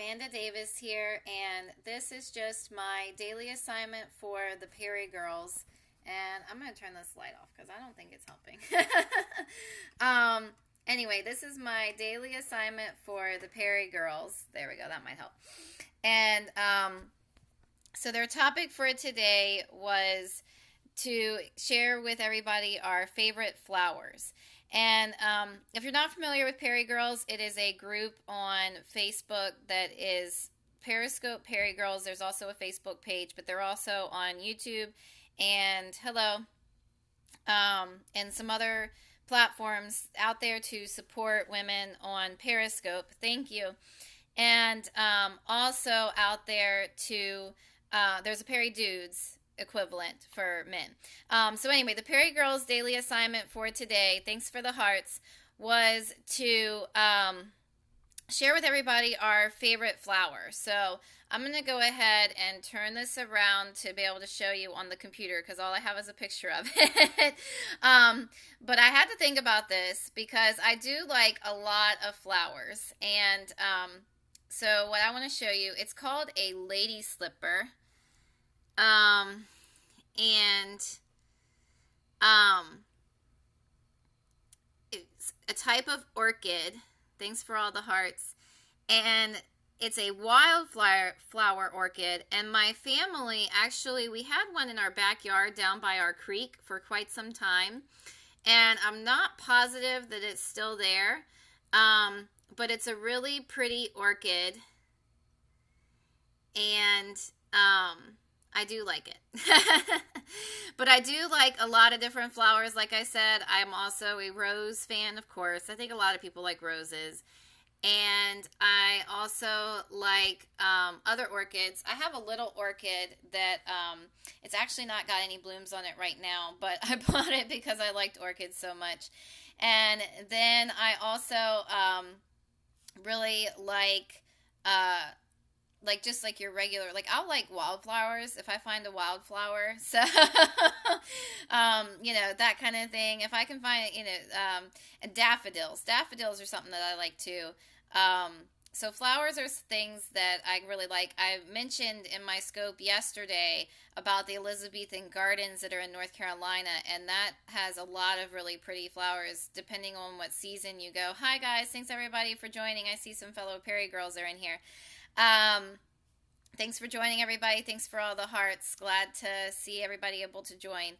Amanda Davis here, and this is just my daily assignment for the Perry Girls. And I'm going to turn this light off because I don't think it's helping. Anyway, this is my daily assignment for the Perry Girls. There we go, that might help. And so their topic for today was to share with everybody our favorite flowers. And if you're not familiar with Perry Girls, it is a group on Facebook that is Periscope Perry Girls. There's also a Facebook page, but they're also on YouTube and and some other platforms out there to support women on Periscope. Thank you. And also out there to, there's a Perry Dudes equivalent for men. So anyway, the Perry Girls daily assignment for today, thanks for the hearts, was to share with everybody our favorite flower. So I'm going to go ahead and turn this around to be able to show you on the computer because all I have is a picture of it. But I had to think about this because I do like a lot of flowers. And so what I want to show you, it's called a lady slipper. It's a type of orchid. Thanks for all the hearts. And it's a wildflower orchid. And my family, actually, we had one in our backyard down by our creek for quite some time. And I'm not positive that it's still there. But it's a really pretty orchid. And, I do like it. But I do like a lot of different flowers. Like I said, I'm also a rose fan, of course. I think a lot of people like roses. And I also like other orchids. I have a little orchid that it's actually not got any blooms on it right now, but I bought it because I liked orchids so much. And then I also really like just like your regular, like I'll like wildflowers if I find a wildflower. So, that kind of thing. If I can find, and daffodils. Daffodils are something that I like too. So flowers are things that I really like. I mentioned in my scope yesterday about the Elizabethan gardens that are in North Carolina, and that has a lot of really pretty flowers depending on what season you go. Hi guys, thanks everybody for joining. I see some fellow Perry girls are in here. Thanks for joining, everybody. Thanks for all the hearts. Glad to see everybody able to join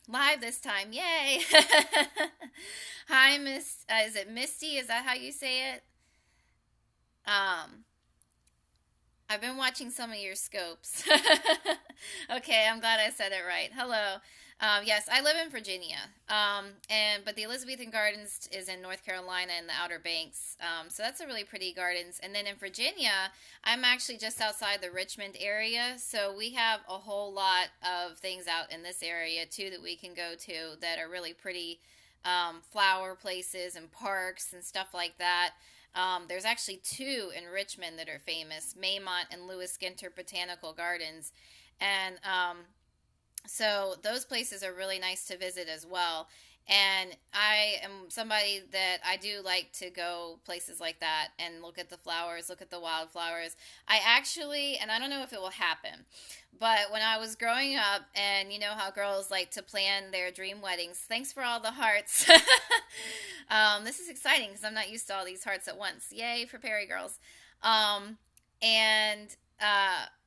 live this time. Yay! Hi, Miss. Is it Misty? Is that how you say it? I've been watching some of your scopes. Okay, I'm glad I said it right. Hello. Yes, I live in Virginia, but the Elizabethan Gardens is in North Carolina in the Outer Banks, so that's a really pretty gardens. And then in Virginia, I'm actually just outside the Richmond area, so we have a whole lot of things out in this area too that we can go to that are really pretty flower places and parks and stuff like that. There's actually two in Richmond that are famous, Maymont and Lewis Skinter Botanical Gardens, and so those places are really nice to visit as well. And I am somebody that I do like to go places like that and look at the flowers, look at the wildflowers. I actually, and I don't know if it will happen, but when I was growing up, and you know how girls like to plan their dream weddings, thanks for all the hearts. This is exciting because I'm not used to all these hearts at once. Yay for Perry girls.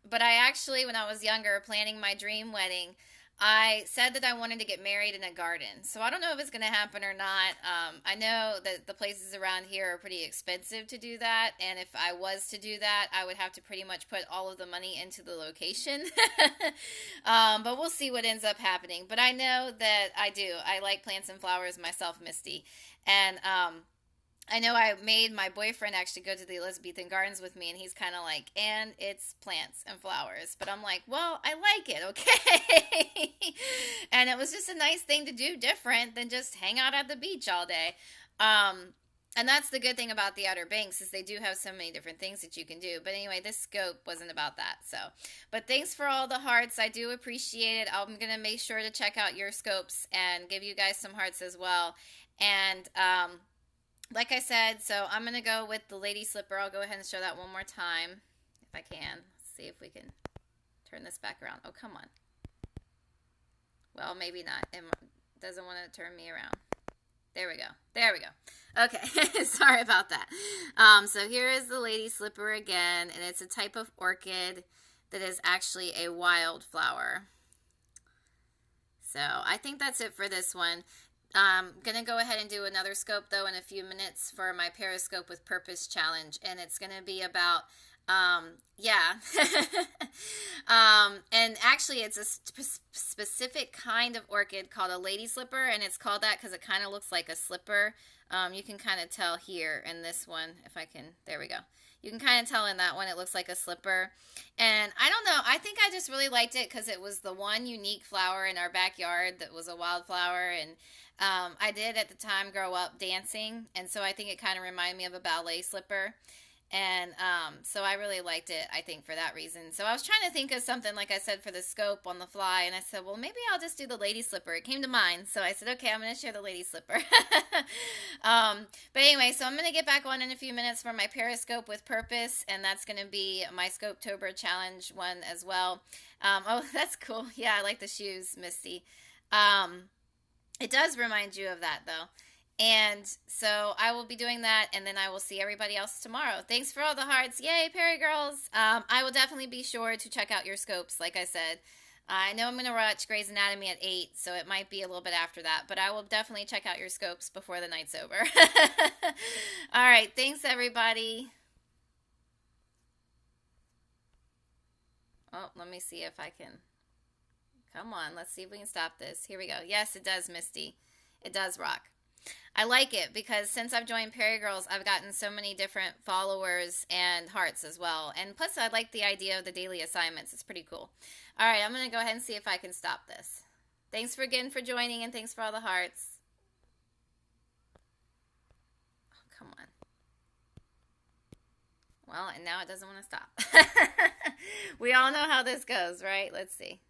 But I actually, when I was younger, planning my dream wedding, I said that I wanted to get married in a garden. So I don't know if it's going to happen or not. I know that the places around here are pretty expensive to do that. And if I was to do that, I would have to pretty much put all of the money into the location. But we'll see what ends up happening. But I know that I do. I like plants and flowers myself, Misty. And I know I made my boyfriend actually go to the Elizabethan Gardens with me, and he's kind of like, and it's plants and flowers. But I'm like, well, I like it, okay? And it was just a nice thing to do, different than just hang out at the beach all day. And that's the good thing about the Outer Banks is they do have so many different things that you can do. But anyway, this scope wasn't about that. So, but thanks for all the hearts. I do appreciate it. I'm going to make sure to check out your scopes and give you guys some hearts as well. And like I said, so I'm going to go with the lady slipper. I'll go ahead and show that one more time if I can. Let's see if we can turn this back around. Oh, come on. Well, maybe not. It doesn't want to turn me around. There we go. There we go. Okay, sorry about that. So here is the lady slipper again, and it's a type of orchid that is actually a wildflower. So I think that's it for this one. I'm going to go ahead and do another scope, though, in a few minutes for my Periscope with Purpose challenge. And it's going to be about, yeah. And actually, it's a specific kind of orchid called a lady slipper. And it's called that because it kind of looks like a slipper. You can kind of tell here in this one, if I can, there we go. You can kind of tell in that one it looks like a slipper. And I don't know, I think I just really liked it because it was the one unique flower in our backyard that was a wildflower. And I did at the time grow up dancing, and so I think it kind of reminded me of a ballet slipper. And so I really liked it, I think, for that reason. So I was trying to think of something, like I said, for the scope on the fly, and I said, well, maybe I'll just do the lady slipper. It came to mind, so I said, okay, I'm going to share the lady slipper. But anyway, so I'm going to get back on in a few minutes for my Periscope with Purpose, and that's going to be my Scopetober challenge one as well. Oh, that's cool. Yeah, I like the shoes, Misty. It does remind you of that, though. And so I will be doing that, and then I will see everybody else tomorrow. Thanks for all the hearts. Yay, Perry Girls. I will definitely be sure to check out your scopes, like I said. I know I'm going to watch Grey's Anatomy at 8, so it might be a little bit after that. But I will definitely check out your scopes before the night's over. All right, thanks, everybody. Oh, let me see if I can. Come on, let's see if we can stop this. Here we go. Yes, it does, Misty. It does rock. I like it because since I've joined Perry Girls, I've gotten so many different followers and hearts as well. And plus, I like the idea of the daily assignments. It's pretty cool. All right, I'm going to go ahead and see if I can stop this. Thanks again for joining, and thanks for all the hearts. Oh, come on. Well, and now it doesn't want to stop. We all know how this goes, right? Let's see.